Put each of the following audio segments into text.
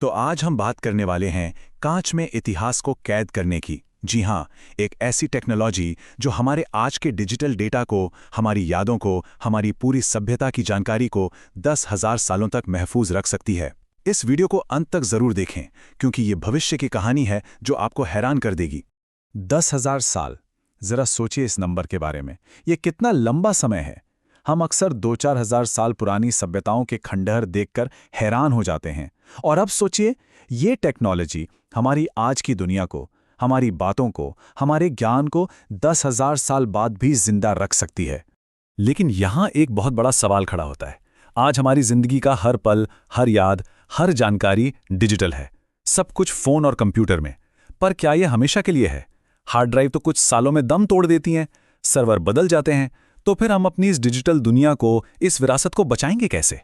तो आज हम बात करने वाले हैं कांच में इतिहास को कैद करने की। जी हाँ, एक ऐसी टेक्नोलॉजी जो हमारे आज के डिजिटल डेटा को, हमारी यादों को, हमारी पूरी सभ्यता की जानकारी को 10,000 सालों तक महफूज रख सकती है। इस वीडियो को अंत तक जरूर देखें, क्योंकि ये भविष्य की कहानी है जो आपको हैरान कर देगी। 10,000 साल, जरा सोचिए इस नंबर के बारे में। ये कितना लंबा समय है। हम अक्सर 2-4 हजार साल पुरानी सभ्यताओं के खंडहर देखकर हैरान हो जाते हैं, और अब सोचिए, ये टेक्नोलॉजी हमारी आज की दुनिया को, हमारी बातों को, हमारे ज्ञान को 10,000 साल बाद भी जिंदा रख सकती है। लेकिन यहाँ एक बहुत बड़ा सवाल खड़ा होता है। आज हमारी जिंदगी का हर पल, हर याद, हर जानकारी डिजिटल है। सब कुछ फोन और कंप्यूटर में। पर क्या ये हमेशा के लिए है? हार्ड ड्राइव तो कुछ सालों में दम तोड़ देती हैं, सर्वर बदल जाते हैं। तो फिर हम अपनी इस डिजिटल दुनिया को, इस विरासत को बचाएंगे कैसे?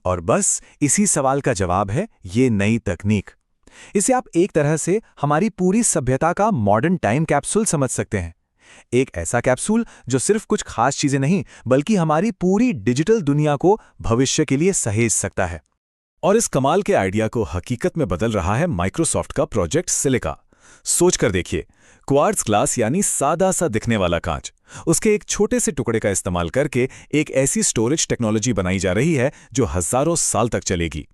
और बस इसी सवाल का जवाब है ये नई तकनीक। इसे आप एक तरह से हमारी पूरी सभ्यता का मॉडर्न टाइम कैप्सूल समझ सकते हैं। एक ऐसा कैप्सूल जो सिर्फ कुछ खास चीजें नहीं, बल्कि हमारी पूरी डिजिटल दुनिया को भविष्य के लिए सहेज सकता है। और इस कमाल के आइडिया को हकीकत में बदल रहा है माइक्रोसॉफ्ट का प्रोजेक्ट सिलिका। सोचकर देखिए, क्वार्ट्ज ग्लास यानी सादा सा दिखने वाला कांच, उसके एक छोटे से टुकड़े का इस्तेमाल करके एक ऐसी स्टोरेज टेक्नोलॉजी बनाई जा रही है जो हजारों साल तक चलेगी।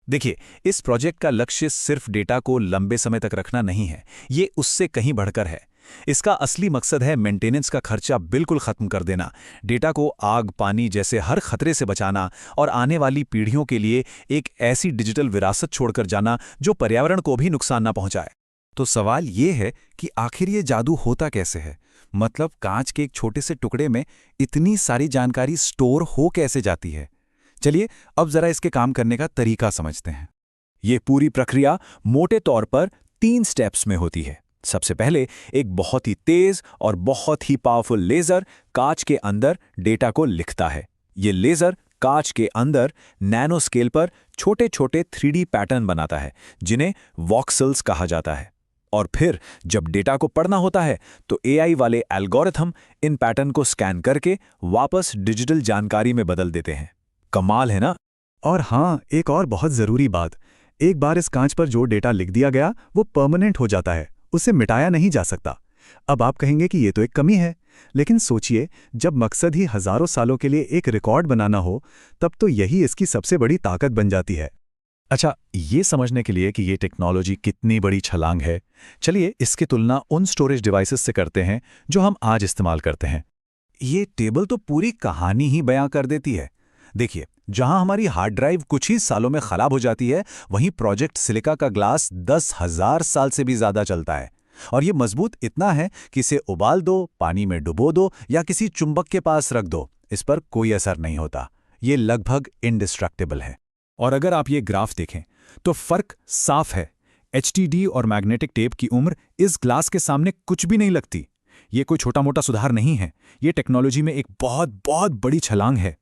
देखिए, इस प्रोजेक्ट का लक्ष्य सिर्फ डेटा को लंबे समय तक रखना नहीं है, ये उससे कहीं बढ़कर है। इसका असली मकसद है मेंटेनेंस का खर्चा बिल्कुल खत्म कर देना, डेटा को आग, पानी जैसे हर खतरे से बचाना, और आने वाली पीढ़ियों के लिए एक ऐसी डिजिटल विरासत छोड़कर जाना जो पर्यावरण को भी नुकसान न पहुंचाए। तो सवाल ये है कि आखिर ये जादू होता कैसे है? मतलब कांच के एक छोटे से टुकड़े में इतनी सारी जानकारी स्टोर हो कैसे जाती है? चलिए अब जरा इसके काम करने का तरीका समझते हैं। ये पूरी प्रक्रिया मोटे तौर पर 3 स्टेप्स में होती है। सबसे पहले एक बहुत ही तेज और बहुत ही पावरफुल लेजर कांच के अंदर डेटा को लिखता है। ये लेजर कांच के अंदर नैनो स्केल पर छोटे छोटे 3D पैटर्न बनाता है, जिन्हें वॉक्सेल्स कहा जाता है। और फिर जब डेटा को पढ़ना होता है तो एआई वाले एल्गोरिथम इन पैटर्न को स्कैन करके वापस डिजिटल जानकारी में बदल देते हैं। कमाल है ना? और हाँ, एक और बहुत जरूरी बात, एक बार इस कांच पर जो डेटा लिख दिया गया वो परमानेंट हो जाता है, उसे मिटाया नहीं जा सकता। अब आप कहेंगे कि ये तो एक कमी है, लेकिन सोचिए, जब मकसद ही हजारों सालों के लिए एक रिकॉर्ड बनाना हो, तब तो यही इसकी सबसे बड़ी ताकत बन जाती है। अच्छा, ये समझने के लिए कि ये टेक्नोलॉजी कितनी बड़ी छलांग है, चलिए इसकी तुलना उन स्टोरेज डिवाइसेस से करते हैं जो हम आज इस्तेमाल करते हैं। ये टेबल तो पूरी कहानी ही बयां कर देती है। देखिए, जहां हमारी हार्ड ड्राइव कुछ ही सालों में खराब हो जाती है, वहीं प्रोजेक्ट सिलिका का ग्लास 10,000 साल से भी ज्यादा चलता है। और ये मजबूत इतना है कि इसे उबाल दो, पानी में डुबो दो या किसी चुंबक के पास रख दो, इस पर कोई असर नहीं होता। ये लगभग इंडिस्ट्रक्टेबल है। और अगर आप ये ग्राफ देखें तो फर्क साफ है। एचटीडी और मैग्नेटिक टेप की उम्र इस ग्लास के सामने कुछ भी नहीं लगती। ये कोई छोटा मोटा सुधार नहीं है, ये टेक्नोलॉजी में एक बहुत बहुत बड़ी छलांग है।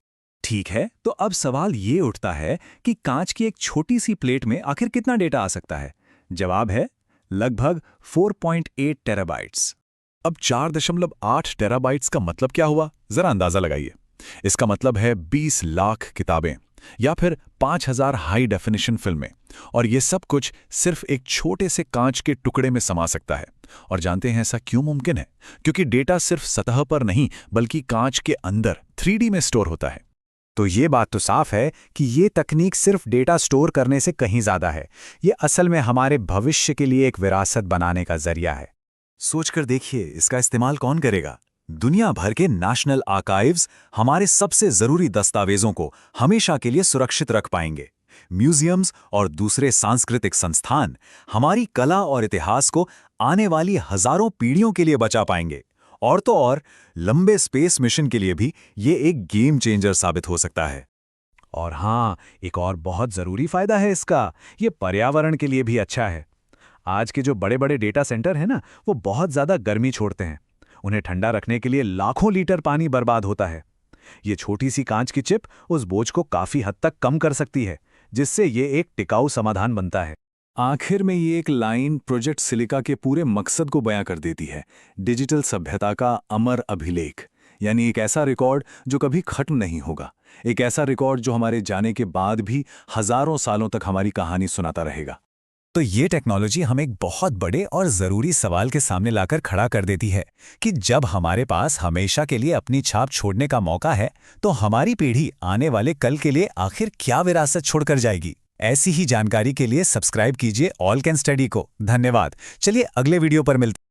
ठीक है, तो अब सवाल ये उठता है कि कांच की एक छोटी सी प्लेट में आखिर कितना डेटा आ सकता है? जवाब है लगभग 4.8 टेराबाइट्स। अब 4.8 टेराबाइट्स का मतलब क्या हुआ, जरा अंदाजा लगाइए। इसका मतलब है 20 लाख किताबें या फिर 5,000 हाई डेफिनेशन फिल्में। और ये सब कुछ सिर्फ एक छोटे से कांच के टुकड़े में समा सकता है। और जानते हैं ऐसा क्यों मुमकिन है? क्योंकि डेटा सिर्फ सतह पर नहीं, बल्कि कांच के अंदर 3D में स्टोर होता है। तो ये बात तो साफ है कि ये तकनीक सिर्फ डेटा स्टोर करने से कहीं ज्यादा है। ये असल में हमारे भविष्य के लिए एक विरासत बनाने का जरिया है। सोचकर देखिए, इसका इस्तेमाल कौन करेगा? दुनिया भर के नेशनल आर्काइव्स हमारे सबसे जरूरी दस्तावेजों को हमेशा के लिए सुरक्षित रख पाएंगे। म्यूजियम्स और दूसरे सांस्कृतिक संस्थान हमारी कला और इतिहास को आने वाली हजारों पीढ़ियों के लिए बचा पाएंगे। और तो और, लंबे स्पेस मिशन के लिए भी ये एक गेम चेंजर साबित हो सकता है। और हाँ, एक और बहुत जरूरी फायदा है इसका, ये पर्यावरण के लिए भी अच्छा है। आज के जो बड़े बड़े डेटा सेंटर हैं ना, वो बहुत ज्यादा गर्मी छोड़ते हैं। उन्हें ठंडा रखने के लिए लाखों लीटर पानी बर्बाद होता है। ये छोटी सी कांच की चिप उस बोझ को काफी हद तक कम कर सकती है, जिससे ये एक टिकाऊ समाधान बनता है। आखिर में ये एक लाइन प्रोजेक्ट सिलिका के पूरे मकसद को बयां कर देती है, डिजिटल सभ्यता का अमर अभिलेख। यानी एक ऐसा रिकॉर्ड जो कभी खत्म नहीं होगा, एक ऐसा रिकॉर्ड जो हमारे जाने के बाद भी हजारों सालों तक हमारी कहानी सुनाता रहेगा। तो ये टेक्नोलॉजी हमें एक बहुत बड़े और ज़रूरी सवाल के सामने लाकर खड़ा कर देती है कि जब हमारे पास हमेशा के लिए अपनी छाप छोड़ने का मौका है, तो हमारी पीढ़ी आने वाले कल के लिए आखिर क्या विरासत छोड़कर जाएगी। ऐसी ही जानकारी के लिए सब्सक्राइब कीजिए ऑल कैन स्टडी को। धन्यवाद। चलिए अगले वीडियो पर मिलते हैं।